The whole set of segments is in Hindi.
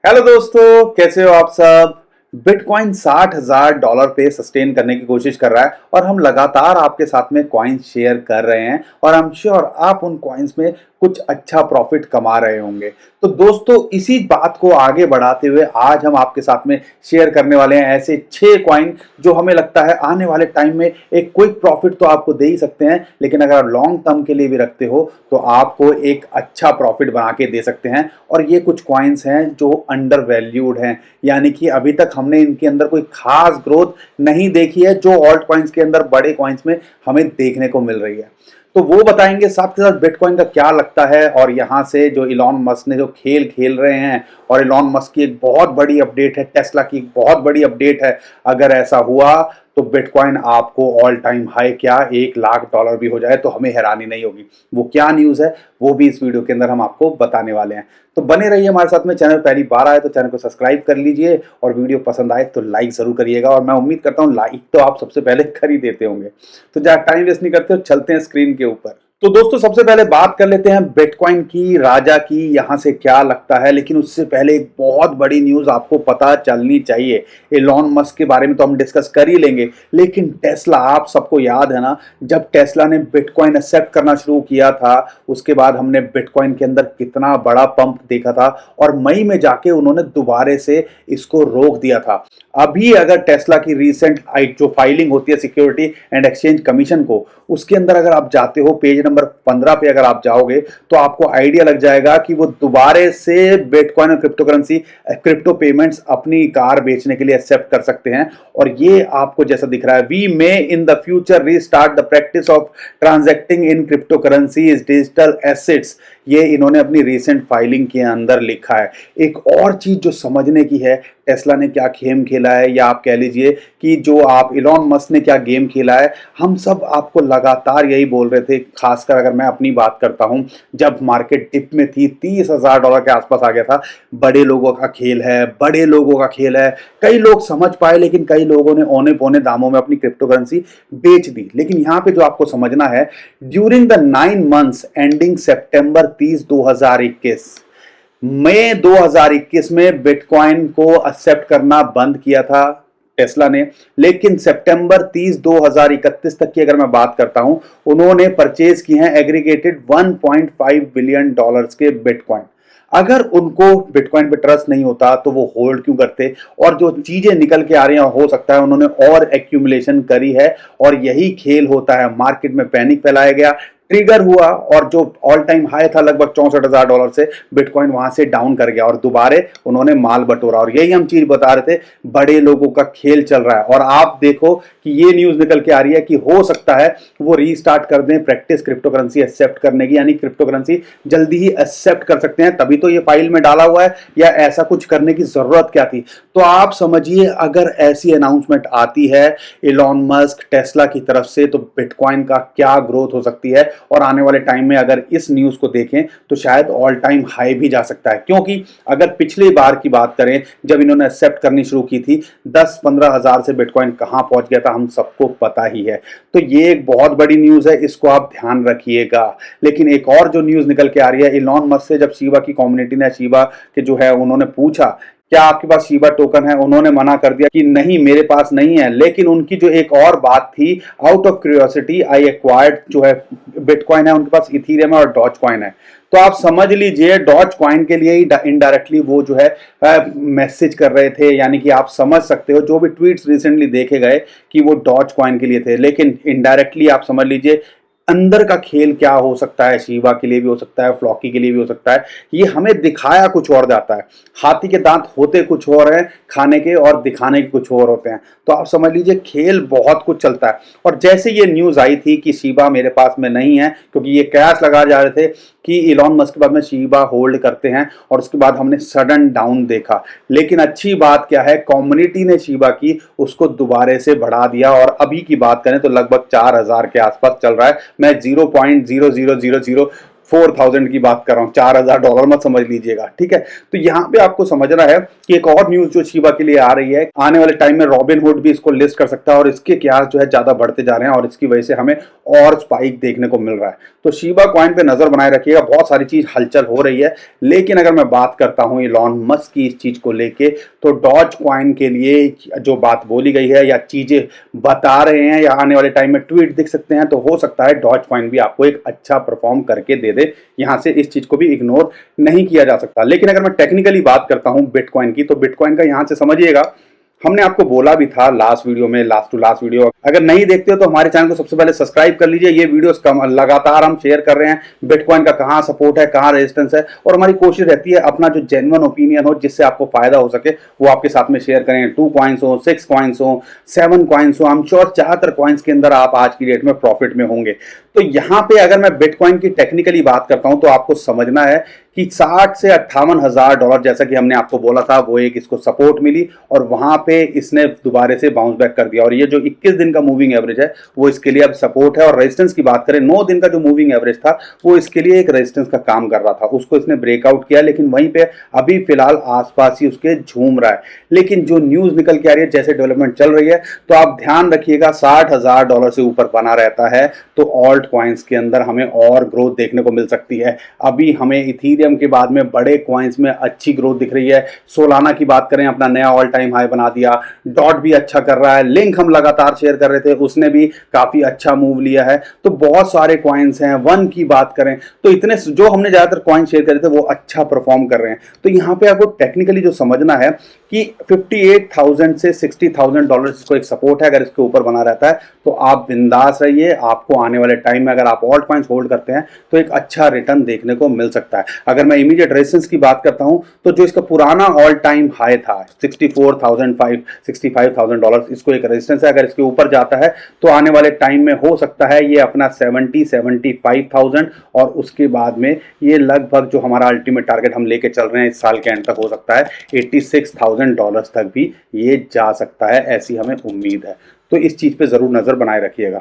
हेलो दोस्तों, कैसे हो आप सब। बिटकॉइन $60,000 पे सस्टेन करने की कोशिश कर रहा है और हम लगातार आपके साथ में कॉइन्स शेयर कर रहे हैं और आई एम श्योर आप उन कॉइन्स में कुछ अच्छा प्रॉफिट कमा रहे होंगे। तो दोस्तों, इसी बात को आगे बढ़ाते हुए आज हम आपके साथ में शेयर करने वाले हैं ऐसे 6 कॉइन जो हमें लगता है आने वाले टाइम में एक क्विक प्रॉफिट तो आपको दे ही सकते हैं, लेकिन अगर आप लॉन्ग टर्म के लिए भी रखते हो तो आपको एक अच्छा प्रॉफिट बना के दे सकते हैं। और ये कुछ कॉइन्स हैं जो अंडर वैल्यूड हैं, यानी कि अभी तक हमने इनके अंदर कोई खास ग्रोथ नहीं देखी है जो ऑल्ट कॉइन्स के अंदर बड़े कॉइन्स में हमें देखने को मिल रही है। तो वो बताएंगे, साथ के साथ बिटकॉइन का क्या लगता है और यहाँ से जो इलॉन मस्क ने जो खेल खेल रहे हैं, और इलॉन मस्क की एक बहुत बड़ी अपडेट है, टेस्ला की एक बहुत बड़ी अपडेट है। अगर ऐसा हुआ तो बिटकॉइन आपको ऑल टाइम हाई क्या $1,00,000 भी हो जाए तो हमें हैरानी नहीं होगी। वो क्या न्यूज़ है वो भी इस वीडियो के अंदर हम आपको बताने वाले हैं। तो बने रहिए हमारे साथ में। चैनल पहली बार आए तो चैनल को सब्सक्राइब कर लीजिए और वीडियो पसंद आए तो लाइक जरूर करिएगा। और मैं उम्मीद करता हूँ लाइक तो आप सबसे पहले कर ही देते होंगे। तो जहाँ टाइम वेस्ट नहीं करते हो, चलते हैं स्क्रीन के ऊपर। तो दोस्तों, सबसे पहले बात कर लेते हैं बिटकॉइन की, राजा की, यहाँ से क्या लगता है। लेकिन उससे पहले एक बहुत बड़ी न्यूज़ आपको पता चलनी चाहिए। इलॉन मस्क के बारे में तो हम डिस्कस कर ही लेंगे, लेकिन टेस्ला, आप सबको याद है ना, जब टेस्ला ने बिटकॉइन एक्सेप्ट करना शुरू किया था उसके बाद हमने बिटकॉइन के अंदर कितना बड़ा पंप देखा था और मई में जाके उन्होंने दोबारे से इसको रोक दिया था। अभी अगर टेस्ला की रीसेंट जो फाइलिंग होती है सिक्योरिटी एंड एक्सचेंज कमीशन को, उसके अंदर अगर आप जाते हो पेज नंबर 15 पे अगर आप जाओगे तो आपको आइडिया लग जाएगा कि वो दोबारे से बिटकॉइन और क्रिप्टो करेंसी, क्रिप्टो पेमेंट्स अपनी कार बेचने के लिए एक्सेप्ट कर सकते हैं। और ये आपको जैसा दिख रहा है, we may in the future restart the practice of transacting in crypto currencies digital assets. ये इन्होंने अपनी रिसेंट फाइलिंग के अंदर लिखा है। एक और चीज जो समझने की है, टेस्ला ने क्या गेम खेला है, या आप कह लीजिए कि जो आप इलॉन मस्क ने क्या गेम खेला है। हम सब आपको लगातार यही बोल रहे थे, खासकर अगर मैं अपनी बात करता हूं, जब मार्केट टिप में थी $30,000 के आसपास आ गया था। बड़े लोगों का खेल है, बड़े लोगों का खेल है। कई लोग समझ पाए, लेकिन कई लोगों ने औने पौने दामों में अपनी क्रिप्टो करेंसी बेच दी। लेकिन यहां पे जो आपको समझना है, ड्यूरिंग द 9 मंथ्स एंडिंग सितंबर 30 2021, मई 2021 में बिटकॉइन को एक्सेप्ट करना बंद किया था टेस्ला ने। लेकिन सितंबर 30 2031 तक की अगर मैं बात करता हूं, उन्होंने परचेज किए हैं एग्रीगेटेड $1.5 बिलियन के बिटकॉइन। अगर उनको बिटकॉइन पे ट्रस्ट नहीं होता तो वो होल्ड क्यों करते। और जो चीजें निकल के आ रही हैं, हो सकता है उन्होंने और एक्यूमुलेशन करी है और यही खेल होता है। मार्केट में पैनिक फैलाया गया, ट्रिगर हुआ और जो ऑल टाइम हाई था लगभग $64,000 से, बिटकॉइन वहां से डाउन कर गया और दोबारे उन्होंने माल बटोरा। और यही हम चीज बता रहे थे, बड़े लोगों का खेल चल रहा है। और आप देखो कि ये न्यूज निकल के आ रही है कि हो सकता है वो रीस्टार्ट कर दें प्रैक्टिस क्रिप्टो करेंसी एक्सेप्ट करने की, यानी क्रिप्टो करेंसी जल्दी ही एक्सेप्ट कर सकते हैं। तभी तो ये फाइल में डाला हुआ है, या ऐसा कुछ करने की जरूरत क्या थी। तो आप समझिए, अगर ऐसी अनाउंसमेंट आती है इलॉन मस्क टेस्ला की तरफ से, तो बिटकॉइन का क्या ग्रोथ हो सकती है। और आने वाले टाइम में अगर इस न्यूज को देखें तो शायद ऑल टाइम हाई भी जा सकता है। क्योंकि अगर पिछली बार की बात करें, जब इन्होंने एक्सेप्ट करनी शुरू की थी, 10-15 हजार से बिटकॉइन कहां पहुंच गया था हम सबको पता ही है। तो ये एक बहुत बड़ी न्यूज है, इसको आप ध्यान रखिएगा। लेकिन एक और जो न्यूज निकल के आ रही है, इलॉन मस्क से जब शिबा की कम्युनिटी ने, शिबा के जो है, उन्होंने पूछा क्या आपके पास शिबा टोकन है, उन्होंने मना कर दिया कि नहीं मेरे पास नहीं है। लेकिन उनकी जो एक और बात थी, out of curiosity I acquired, जो है बिटकॉइन है उनके पास, इथीरियम है और डॉज कॉइन है। तो आप समझ लीजिए डॉज कॉइन के लिए ही इनडायरेक्टली वो जो है मैसेज कर रहे थे, यानी कि आप समझ सकते हो जो भी ट्वीट्स रिसेंटली देखे गए कि वो डॉज कॉइन के लिए थे। लेकिन इनडायरेक्टली आप समझ लीजिए अंदर का खेल क्या हो सकता है, शिवा के लिए भी हो सकता है, फ्लॉकी के लिए भी हो सकता है। ये हमें दिखाया कुछ और जाता है। हाथी के दांत होते कुछ और हैं खाने के, और दिखाने के कुछ और होते हैं। तो आप समझ लीजिए खेल बहुत कुछ चलता है। और जैसे ये न्यूज आई थी कि शिवा मेरे पास में नहीं है, क्योंकि ये कयास लगा जा रहे थे कि इलॉन मस्क के बाद में शिवा होल्ड करते हैं, और उसके बाद हमने सडन डाउन देखा। लेकिन अच्छी बात क्या है, कम्युनिटी ने शिवा की उसको दोबारे से बढ़ा दिया और अभी की बात करें तो लगभग 4,000 के आसपास चल रहा है। मैं 4000 की बात कर रहा हूँ, $4000 मत समझ लीजिएगा, ठीक है। तो यहाँ पे आपको समझना है कि एक और न्यूज जो शिबा के लिए आ रही है, आने वाले टाइम में रॉबिनहुड भी इसको लिस्ट कर सकता है और इसके क्या जो है ज्यादा बढ़ते जा रहे हैं और इसकी वजह से हमें और स्पाइक देखने को मिल रहा है। तो शिबा कॉइन पे नजर बनाए रखिएगा, बहुत सारी चीज हलचल हो रही है। लेकिन अगर मैं बात करता हूं इलॉन मस्क की इस चीज को लेके, तो डॉज कॉइन के लिए जो बात बोली गई है या चीजें बता रहे हैं या आने वाले टाइम में ट्वीट दिख सकते हैं, तो हो सकता है डॉज कॉइन भी आपको एक अच्छा परफॉर्म करके दे दे। यहां से इस चीज को भी इग्नोर नहीं किया जा सकता। लेकिन अगर मैं टेक्निकली बात करता हूं बिटकॉइन की, तो बिटकॉइन का यहां से समझिएगा, हमने आपको बोला भी था लास्ट वीडियो में, लास्ट टू लास्ट वीडियो, अगर नहीं देखते हो तो हमारे चैनल को सबसे पहले सब्सक्राइब कर लीजिए। ये वीडियोस लगातार हम शेयर कर रहे हैं, बिटकॉइन का कहां सपोर्ट है, कहां रेजिस्टेंस है, और हमारी कोशिश रहती है अपना जो जेन्युइन ओपिनियन हो, जिससे आपको फायदा हो सके, वो आपके साथ में शेयर करें। 2 कॉइन्स हो, 6 कॉइन्स हो, 7 कॉइन्स हो, आई एम श्योर ज्यादातर कॉइन्स के अंदर आप आज की डेट में प्रॉफिट में होंगे। तो यहां पे अगर मैं बिटकॉइन की टेक्निकली बात करता हूं, तो आपको समझना है कि 60 से $58,000, जैसा कि हमने आपको बोला था, वो एक इसको सपोर्ट मिली और वहां पे इसने दोबारा से बाउंस बैक कर दिया। और ये जो 21 दिन का मूविंग एवरेज है, वो इसके लिए अब सपोर्ट है। और रेजिस्टेंस की बात करें, 9 दिन का जो मूविंग एवरेज था, वो इसके लिए एक रेजिस्टेंस का काम कर रहा था, उसको इसने ब्रेकआउट किया, लेकिन वहीं पे अभी फिलहाल आसपास ही उसके झूम रहा है। लेकिन जो न्यूज निकल के आ रही है, जैसे डेवलपमेंट चल रही है, तो आप ध्यान रखिएगा, $60,000 से ऊपर बना रहता है तो ऑल्ट कॉइन्स के अंदर हमें और ग्रोथ देखने को मिल सकती है। अभी हमें इथीरियम के बाद में बड़े कॉइन्स में अच्छी ग्रोथ दिख रही है। सोलाना की बात करें, अपना नया ऑल टाइम हाई बना दिया, डॉट भी अच्छा कर रहा है, लिंक हम लगातार शेयर कर रहे थे, उसने भी काफी अच्छा मूव लिया है। तो बहुत सारे कॉइन्स हैं। वन की बात करें तो इतने जो हमने ज्यादातर कॉइन शेयर करे थे, वो अच्छा परफॉर्म कर रहे हैं। तो यहाँ पे आपको टेक्निकली जो समझना है कि 58,000 से $60,000 इसको एक सपोर्ट है। अगर इसके ऊपर बना रहता है तो आप बिंदास रहिए, आपको आने वाले टाइम में अगर आप ऑल्ट कॉइन्स होल्ड करते हैं तो एक अच्छा रिटर्न देखने को मिल सकता है। अगर मैं इमीडिएट रेजिस्टेंस की बात करता हूं, तो जो इसका पुराना ऑल टाइम हाई था $65,000, इसको एक रेजिस्टेंस है। अगर इसके ऊपर जाता है तो आने वाले टाइम में हो सकता है ये अपना 75,000 और उसके बाद में ये लगभग जो हमारा अल्टीमेट टारगेट हम लेके चल रहे हैं इस साल के एंड तक, हो सकता है $86,000 तक भी ये जा सकता है, ऐसी हमें उम्मीद है। तो इस चीज पे जरूर नजर बनाए रखिएगा।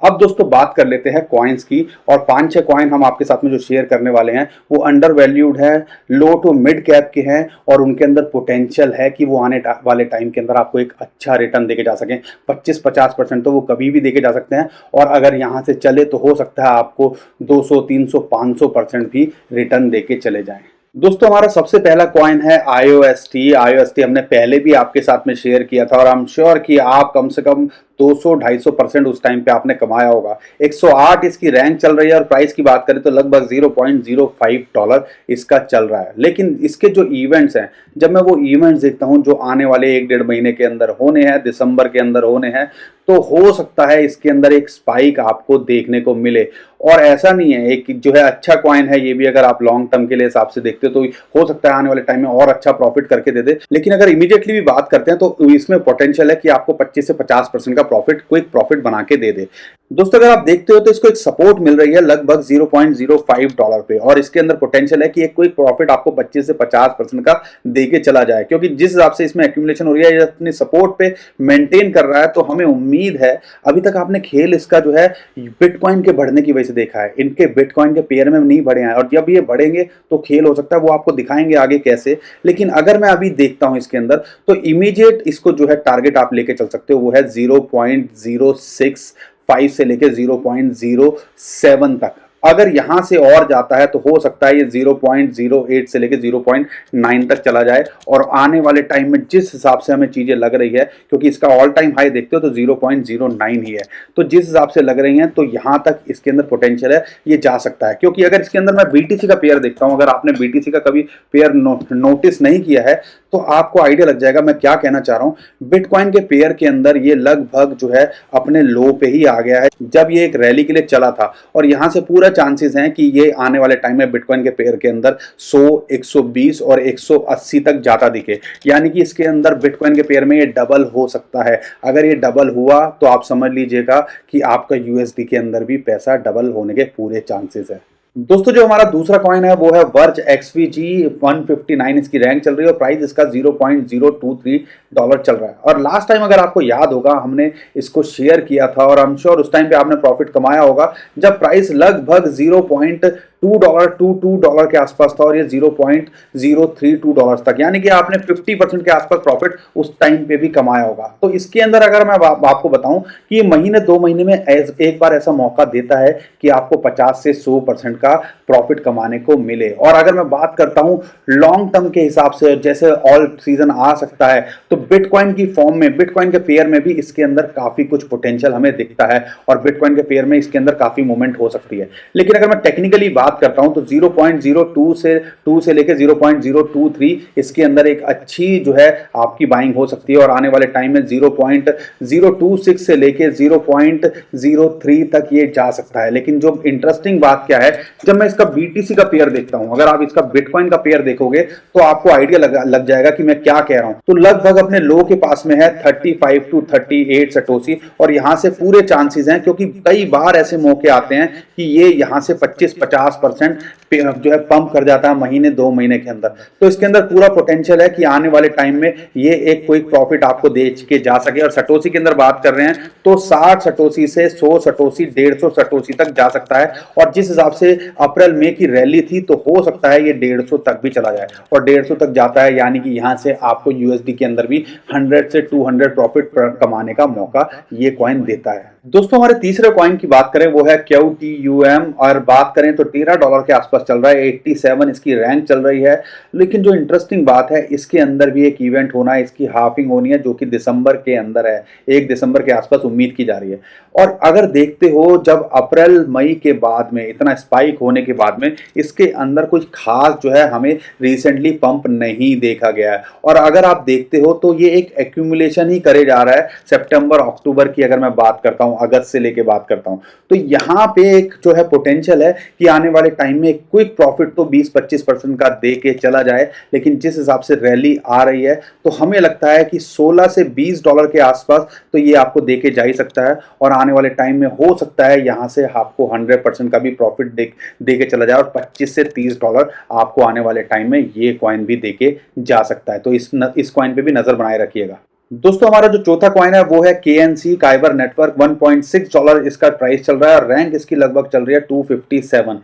अब दोस्तों बात कर लेते हैं कॉइन्स की, और 5-6 कॉइन हम आपके साथ में जो शेयर करने वाले हैं वो अंडर वैल्यूड है, लो टू मिड कैप के हैं, और उनके अंदर पोटेंशियल है कि वो आने वाले टाइम के अंदर आपको एक अच्छा रिटर्न देके जा सकें। 25-50% तो वो कभी भी देके जा सकते हैं, और अगर यहाँ से चले तो हो सकता है आपको 200, 300, 500% भी रिटर्न देके चले जाएं। दोस्तों हमारा सबसे पहला कॉइन है IOST हमने पहले भी आपके साथ में शेयर किया था, और आई एम श्योर कि आप कम से कम 200-250% उस टाइम पे आपने कमाया होगा। 108 इसकी रैंक चल रही है, और प्राइस की बात करें तो लगभग $0.05 इसका चल रहा है। लेकिन इसके जो इवेंट्स हैं, जब मैं वो इवेंट्स देखता हूं जो आने वाले 1-1.5 महीने के अंदर होने हैं, दिसंबर के अंदर होने हैं, तो हो सकता है इसके अंदर एक स्पाइक आपको देखने को मिले। और ऐसा नहीं है, एक जो है अच्छा कॉइन है ये भी, अगर आप लॉन्ग टर्म के लिए हिसाब से देखते हो तो हो सकता है आने वाले टाइम में और अच्छा प्रॉफिट करके दे दे। लेकिन अगर इमीडिएटली भी बात करते हैं तो इसमें पोटेंशियल है कि आपको 25 से 50% का प्रॉफिट, क्विक प्रॉफिट बना के दे दे। दोस्तों अगर आप देखते हो तो इसको एक सपोर्ट मिल रही है लगभग $0.05 पे, और इसके अंदर पोटेंशियल है कि एक क्विक प्रॉफिट आपको 25 से 50% का देके चला जाए, क्योंकि जिस हिसाब से इसमें एक्यूमुलेशन हो रही है, अपने सपोर्ट पे मेंटेन कर रहा है, तो हमें उम्मीद है। अभी तक आपने खेल इसका जो है बिटकॉइन के बढ़ने की वजह से देखा है, इनके बिटकॉइन के पेयर में नहीं बढ़े हैं, और जब ये बढ़ेंगे तो खेल हो सकता है, वो आपको दिखाएंगे आगे कैसे। लेकिन अगर मैं अभी देखता हूं इसके अंदर, तो इमीडिएट इसको जो है टारगेट आप लेके चल सकते हो, वो है 0.065 से लेके 0.07 तक। अगर यहां से और जाता है तो हो सकता है ये 0.08 से लेके 0.9 तक चला जाए, और आने वाले टाइम में जिस हिसाब से हमें चीजें लग रही है, क्योंकि इसका ऑल टाइम हाई देखते हो तो 0.09 ही है, तो जिस हिसाब से लग रही है तो यहां तक इसके अंदर पोटेंशियल है, ये जा सकता है। क्योंकि अगर इसके अंदर मैं BTC का पेयर देखता हूं, अगर आपने BTC का कभी पेयर नोटिस नहीं किया है तो आपको आइडिया लग जाएगा मैं क्या कहना चाह रहा हूं। बिटकॉइन के पेयर के अंदर ये लगभग जो है अपने लो पे ही आ गया है, जब ये एक रैली के लिए चला था, और यहां से पूरा चांसेस हैं कि ये आने वाले टाइम में बिटकॉइन के पेयर के अंदर 100, 120 और 180 तक जाता दिखे। यानी कि इसके अंदर बिटकॉइन के पेयर में ये डबल हो सकता है। अगर ये डबल हुआ तो आप समझ लीजिएगा कि आपका USD के अंदर भी पैसा डबल होने के पूरे चांसेस है। दोस्तों जो हमारा दूसरा कॉइन है वो है वर्ज XVG 159, इसकी रैंक चल रही है, और प्राइस इसका $0.023 चल रहा है। और लास्ट टाइम अगर आपको याद होगा हमने इसको शेयर किया था, और आई एम श्योर उस टाइम पे आपने प्रॉफिट कमाया होगा, जब प्राइस लगभग 0.2 $2 के आसपास था और ये $0.032 तक, यानी कि आपने 50% के आसपास प्रॉफिट उस टाइम पे भी कमाया होगा। तो इसके अंदर अगर मैं आपको बताऊं कि ये महीने 2 महीने में एक बार ऐसा मौका देता है कि आपको 50 से 100% का प्रॉफिट कमाने को मिले। और अगर मैं बात करता हूं लॉन्ग टर्म के हिसाब से, जैसे ऑल सीजन आ सकता है, तो बिटकॉइन की फॉर्म में, बिटकॉइन के पेयर में भी इसके अंदर काफी कुछ पोटेंशियल हमें दिखता है और बिटकॉइन के पेयर में इसके अंदर काफी मूवमेंट हो सकती है। लेकिन अगर मैं टेक्निकली बात करता हूं तो 0.02 से लेकर 0.023 इसके अंदर एक अच्छी जो है आपकी बाइंग हो सकती है और आने वाले टाइम में 0.026 से लेकर 0.03 तक ये जा सकता है। लेकिन जो इंटरेस्टिंग बात क्या है, जब मैं इसका बीटीसी का पेयर देखता हूं, अगर आप इसका बिटकॉइन का पेयर देखोगे तो आपको आइडिया लग जाएगा कि मैं क्या कह रहा हूं। तो लगभग अपने लो के पास में है 35 टू 38 सटोसी और यहां से पूरे चांसेस हैं, क्योंकि कई बार ऐसे मौके आते हैं कि ये यहां से 25-50% जो है पंप कर जाता है महीने 2 महीने के अंदर। तो इसके अंदर पूरा पोटेंशियल है कि आने वाले टाइम में ये एक क्विक प्रॉफिट आपको दे के जा सके। और सटोसी के अंदर बात कर रहे हैं तो 60 सटोसी से 100 सटोसी 150 सटोसी तक जा सकता है। और जिस हिसाब से अप्रैल मई की रैली थी तो हो सकता है ये 150 तक भी चला जाए और 150 तक जाता है, यानी कि यहां से आपको यूएसडी के अंदर भी 100 से 200 प्रॉफिट कमाने का मौका ये कॉइन देता है। दोस्तों हमारे तीसरे कॉइन की बात करें वो है QTUM और बात करें तो $13 के आसपास चल रहा है, 87 इसकी रैंक चल रही है। लेकिन जो इंटरेस्टिंग बात है, इसके अंदर भी एक इवेंट होना है, इसकी हाफिंग होनी है जो कि दिसंबर के अंदर है, 1 दिसंबर के आसपास उम्मीद की जा रही है। और अगर देखते हो जब अप्रैल मई के बाद में इतना स्पाइक होने के बाद में इसके अंदर कुछ खास जो है हमें रिसेंटली पंप नहीं देखा गया है। और अगर आप देखते हो तो ये एक एक्यूमुलेशन ही करे जा रहा है। सितंबर अक्टूबर की अगर मैं बात करता हूं, अगस्त से लेके बात करता हूं, तो यहां पे एक जो है पोटेंशियल है कि आने वाले टाइम में क्विक प्रॉफिट तो 20-25% का दे के चला जाए। लेकिन जिस हिसाब से रैली आ रही है तो हमें लगता है कि 16 से $20 के आसपास तो ये आपको दे के जा ही सकता है और आने वाले टाइम में हो सकता है यहां से आपको 100% का भी प्रॉफिट दे के चला जाए और $25 से $30 आपको आने वाले टाइम में ये कॉइन भी दे के जा सकता है। तो इस कॉइन पे भी नजर बनाए रखिएगा। दोस्तों हमारा जो चौथा कॉइन है वो है KNC काइबर नेटवर्क। $1.6 इसका प्राइस चल रहा है और रैंक इसकी लगभग चल रही है 257।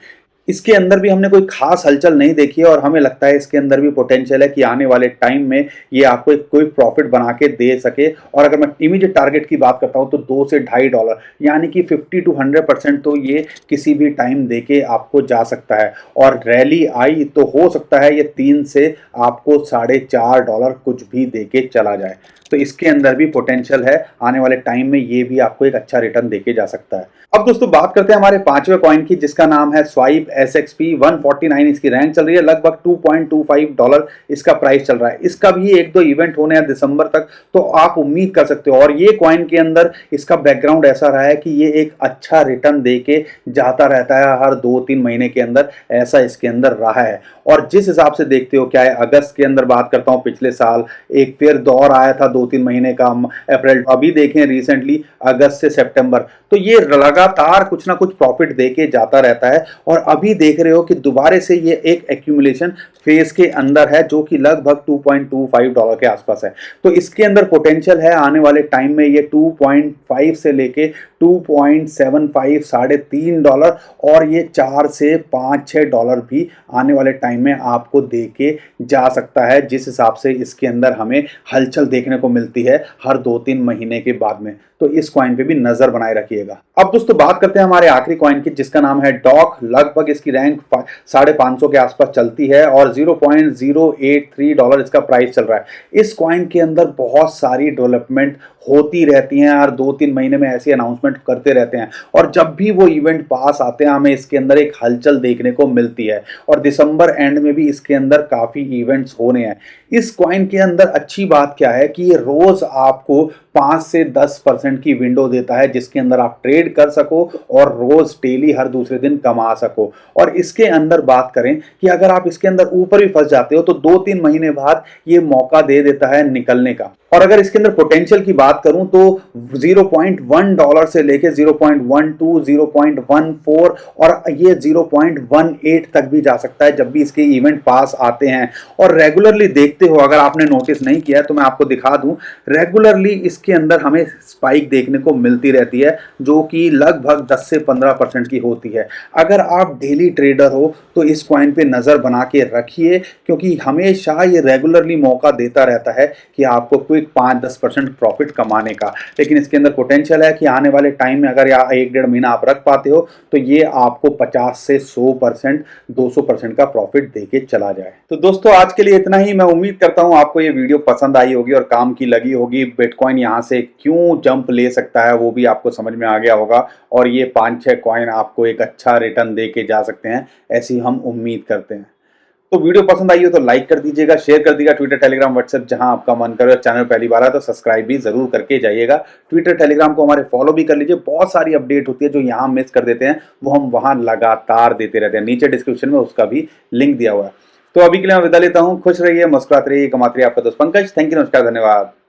इसके अंदर भी हमने कोई खास हलचल नहीं देखी है और हमें लगता है इसके अंदर भी पोटेंशियल है कि आने वाले टाइम में ये आपको एक क्विक प्रॉफिट बना के दे सके। और अगर मैं इमीडिएट टारगेट की बात करता हूं तो $2 से $2.5, यानी कि 50 to 100% तो ये किसी भी टाइम देके आपको जा सकता है। और रैली आई तो हो सकता है ये 3 से आपको $4.5 कुछ भी देके चला जाए। तो इसके अंदर भी पोटेंशियल है, आने वाले टाइम में ये भी आपको एक अच्छा रिटर्न देके जा सकता है। अब दोस्तों बात करते हैं हमारे पांचवें कॉइन की, जिसका नाम है स्वाइप SXP। 149 इसकी रैंक चल रही है, लगभग $2.25 इसका प्राइस चल रहा है। इसका भी 1-2 इवेंट होने हैं दिसंबर तक, तो आप उम्मीद कर सकते हो। और ये कॉइन के अंदर इसका बैकग्राउंड ऐसा रहा है कि ये एक अच्छा रिटर्न देके जाता रहता है हर 2-3 महीने के अंदर, ऐसा इसके अंदर रहा है। और जिस हिसाब से देखते हो क्या है, अगस्त के अंदर बात करता हूँ, पिछले साल एक फिर दौर आया था 2-3 महीने का, अप्रैल, अभी देखें रिसेंटली अगस्त से सितंबर, तो ये लगातार कुछ ना कुछ प्रॉफिट देके जाता रहता है। और अभी देख रहे हो कि दोबारा से ये एक एक्यूमुलेशन फेज के अंदर है जो कि लगभग $2.25 के आसपास है। तो इसके अंदर पोटेंशियल है आने वाले टाइम में ये 2.5 से लेके 2.75 $3.5 और ये $4 से $5-6 भी आने वाले टाइम में आपको दे के जा सकता है, जिस हिसाब से इसके अंदर हमें हलचल देखने को मिलती है हर 2-3 महीने के बाद में। तो इस कॉइन पे भी नजर बनाए रखिएगा। अब दोस्तों बात करते हैं हमारे आखिरी कॉइन की, जिसका नाम है डॉक। लगभग इसकी रैंक 550 के आसपास चलती है और $0.083 इसका प्राइस चल रहा है। इस कॉइन के अंदर बहुत सारी डेवलपमेंट होती रहती हैं, हर 2-3 महीने में ऐसी अनाउंसमेंट करते रहते हैं और जब भी वो इवेंट पास आते हैं हमें इसके अंदर एक हलचल देखने को मिलती है। और दिसंबर एंड में भी इसके अंदर काफी इवेंट्स होने हैं। इस कॉइन के अंदर अच्छी बात क्या है कि ये रोज आपको 5 से 10% की विंडो देता है, जिसके अंदर आप ट्रेड कर सको और रोज डेली हर दूसरे दिन कमा सको। और इसके अंदर बात करें कि अगर आप इसके अंदर ऊपर भी फंस जाते हो तो 2-3 महीने बाद ये मौका दे देता है निकलने का। और अगर इसके अंदर पोटेंशियल की बात करूं तो 0.1 डॉलर से लेके 0.12, 0.14 और ये 0.18 तक भी जा सकता है जब भी इसके इवेंट पास आते हैं। और रेगुलरली देखते हो, अगर आपने नोटिस नहीं किया है तो मैं आपको दिखा दूं, रेगुलरली इसके अंदर हमें स्पाइक देखने को मिलती रहती है जो कि लगभग 10 से 15% की होती है। अगर आप डेली ट्रेडर हो तो इस कॉइन पे नज़र बना के रखिए, क्योंकि हमेशा ये रेगुलरली मौका देता रहता है कि आपको क्विक 5-10% प्रॉफिट कमाने का। लेकिन इसके अंदर पोटेंशियल है कि आने वाले टाइम में अगर या 1-1.5 महीना आप रख पाते हो तो ये आपको 50 से 100%, 200% का प्रॉफिट देके चला जाए। तो दोस्तों आज के लिए इतना ही। मैं उम्मीद करता हूं आपको ये वीडियो पसंद आई होगी और काम की लगी होगी। बिटकॉइन यहां से क्यों जंप ले सकता है वो भी आपको समझ में आ गया होगा, और ये 5-6 कॉइन आपको एक अच्छा रिटर्न दे के जा सकते हैं, ऐसी हम उम्मीद करते हैं। तो वीडियो पसंद आई हो तो लाइक कर दीजिएगा, शेयर कर दीजिएगा, ट्विटर, टेलीग्राम, व्हाट्सएप जहां आपका मन करे। चैनल पहली बार है तो सब्सक्राइब भी जरूर करके जाइएगा। ट्विटर, टेलीग्राम को हमारे फॉलो भी कर लीजिए। बहुत सारी अपडेट होती है जो यहाँ मिस कर देते हैं, वो हम वहां लगातार देते रहते हैं। नीचे डिस्क्रिप्शन में उसका भी लिंक दिया हुआ है। तो अभी के लिए मैं विदा लेता हूँ। खुश रहिए, मुस्कुराते रहिए, कमाते रहिए। आपका दोस्त पंकज। थैंक यू, नमस्कार, धन्यवाद।